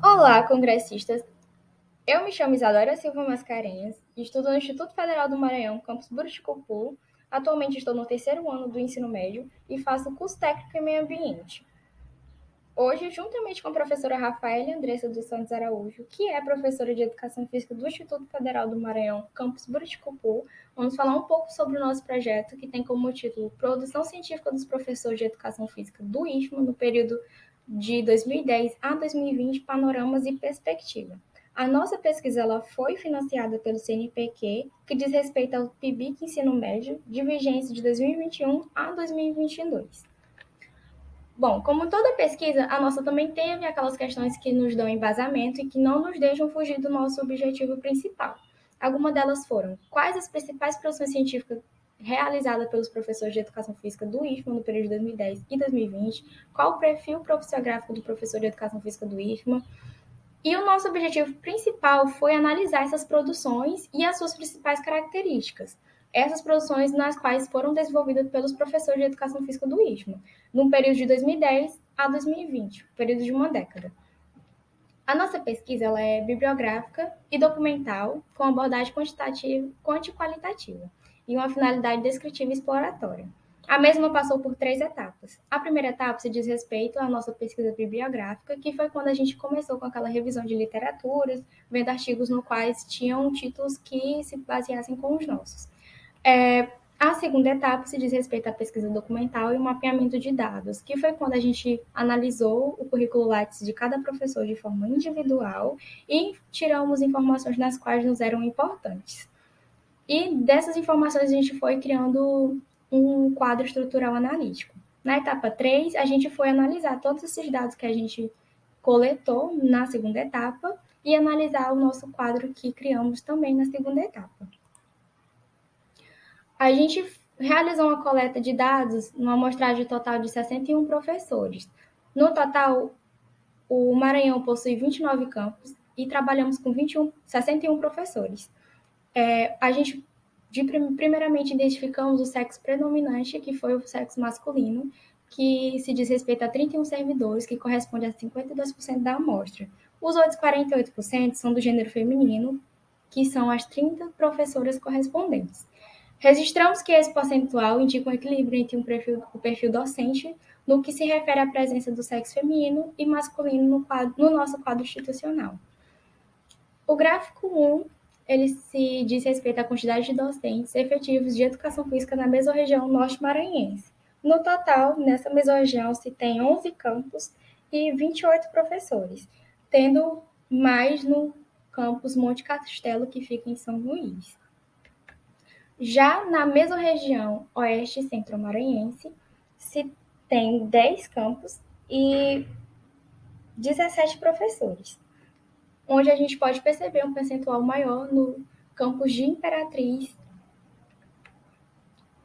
Olá, congressistas! Eu me chamo Isadora Silva Mascarenhas, estudo no Instituto Federal do Maranhão, campus Buriticupu. Atualmente estou no terceiro ano do ensino médio e faço curso técnico em meio ambiente. Hoje, juntamente com a professora Rafaela Andressa dos Santos Araújo, que é professora de Educação Física do Instituto Federal do Maranhão, campus Buriticupu, vamos falar um pouco sobre o nosso projeto, que tem como título Produção Científica dos Professores de Educação Física do IFMA no período de 2010 a 2020, Panoramas e Perspectiva. A nossa pesquisa ela foi financiada pelo CNPq, que diz respeito ao PIBIC Ensino Médio, de vigência de 2021 a 2022. Bom, como toda pesquisa, a nossa também teve aquelas questões que nos dão embasamento e que não nos deixam fugir do nosso objetivo principal. Algumas delas foram: quais as principais produções científicas realizadas pelos professores de Educação Física do IFMA no período de 2010 e 2020, qual o perfil profissiográfico do professor de Educação Física do IFMA, e o nosso objetivo principal foi analisar essas produções e as suas principais características. Essas produções nas quais foram desenvolvidas pelos professores de Educação Física do IFMA, no período de 2010 a 2020, período de uma década. A nossa pesquisa ela é bibliográfica e documental, com abordagem quantitativa, quanti-qualitativa, e uma finalidade descritiva e exploratória. A mesma passou por 3 etapas. A primeira etapa se diz respeito à nossa pesquisa bibliográfica, que foi quando a gente começou com aquela revisão de literaturas, vendo artigos no quais tinham títulos que se baseassem com os nossos. A segunda etapa se diz respeito à pesquisa documental e o mapeamento de dados, que foi quando a gente analisou o currículo Lattes de cada professor de forma individual e tiramos informações nas quais nos eram importantes. E dessas informações a gente foi criando um quadro estrutural analítico. Na etapa 3, a gente foi analisar todos esses dados que a gente coletou na segunda etapa e analisar o nosso quadro que criamos também na segunda etapa. A gente realizou uma coleta de dados numa amostragem total de 61 professores. No total, o Maranhão possui 29 campos e trabalhamos com 61 professores. A gente, primeiramente, identificamos o sexo predominante, que foi o sexo masculino, que se diz respeito a 31 servidores, que corresponde a 52% da amostra. Os outros 48% são do gênero feminino, que são as 30 professoras correspondentes. Registramos que esse percentual indica um equilíbrio entre o perfil docente no que se refere à presença do sexo feminino e masculino no nosso quadro institucional. O gráfico 1, ele se diz respeito à quantidade de docentes efetivos de educação física na mesorregião norte-maranhense. No total, nessa mesorregião se tem 11 campos e 28 professores, tendo mais no campus Monte Castelo, que fica em São Luís. Já na mesorregião oeste centro-maranhense, se tem 10 campos e 17 professores, onde a gente pode perceber um percentual maior no campus de Imperatriz.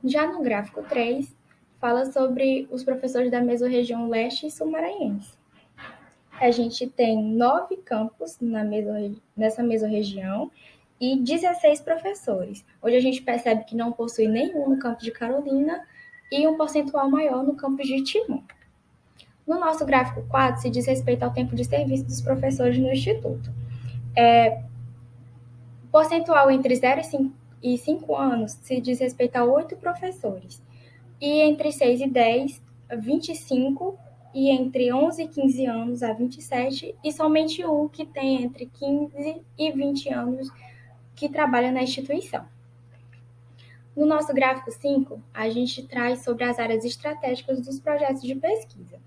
Já no gráfico 3, fala sobre os professores da mesorregião leste e sul-maranhense. A gente tem 9 campos nessa mesorregião e 16 professores. Hoje a gente percebe que não possui nenhum no campo de Carolina e um percentual maior no campus de Timon. No nosso gráfico 4, se diz respeito ao tempo de serviço dos professores no Instituto. O percentual entre 0 e 5 anos se diz respeito a 8 professores. E entre 6 e 10, 25, e entre 11 e 15 anos a 27, e somente um que tem entre 15 e 20 anos que trabalha na instituição. No nosso gráfico 5, a gente traz sobre as áreas estratégicas dos projetos de pesquisa.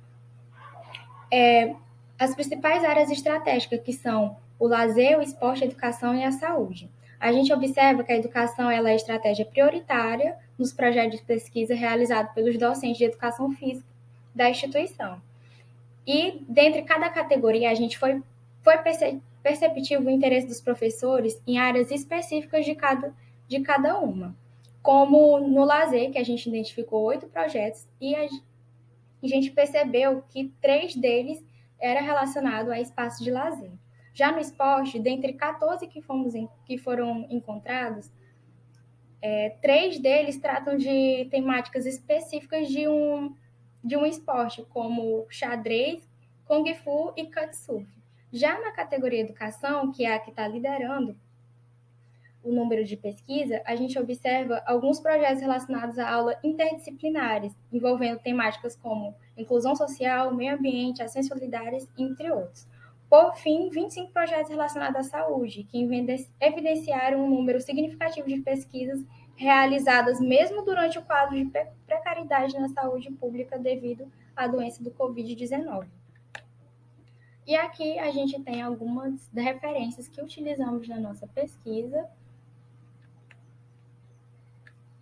As principais áreas estratégicas, que são o lazer, o esporte, a educação e a saúde. A gente observa que a educação ela é a estratégia prioritária nos projetos de pesquisa realizados pelos docentes de educação física da instituição. E, dentre cada categoria, a gente foi perceptível o interesse dos professores em áreas específicas de cada uma. Como no lazer, que a gente identificou 8 projetos, e a gente percebeu que 3 deles era relacionado a espaço de lazer. Já no esporte, dentre 14 que foram encontrados, 3 deles tratam de temáticas específicas de um esporte, como xadrez, kung fu e kitesurf. Já na categoria educação, que é a que está liderando o número de pesquisa, a gente observa alguns projetos relacionados a aulas interdisciplinares, envolvendo temáticas como inclusão social, meio ambiente, ações solidárias, entre outros. Por fim, 25 projetos relacionados à saúde, que evidenciaram um número significativo de pesquisas realizadas mesmo durante o quadro de precariedade na saúde pública devido à doença do Covid-19. E aqui a gente tem algumas referências que utilizamos na nossa pesquisa.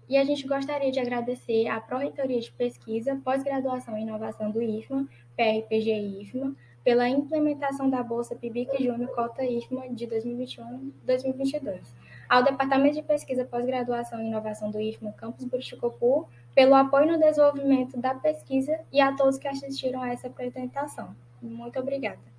E a gente gostaria de agradecer à Pró-Reitoria de Pesquisa, Pós-Graduação e Inovação do IFMA, PRPG-IFMA, pela implementação da Bolsa PIBIC Júnior Cota IFMA de 2021-2022. Ao Departamento de Pesquisa, Pós-Graduação e Inovação do IFMA, Campus Buriticupu, pelo apoio no desenvolvimento da pesquisa e a todos que assistiram a essa apresentação. Muito obrigada.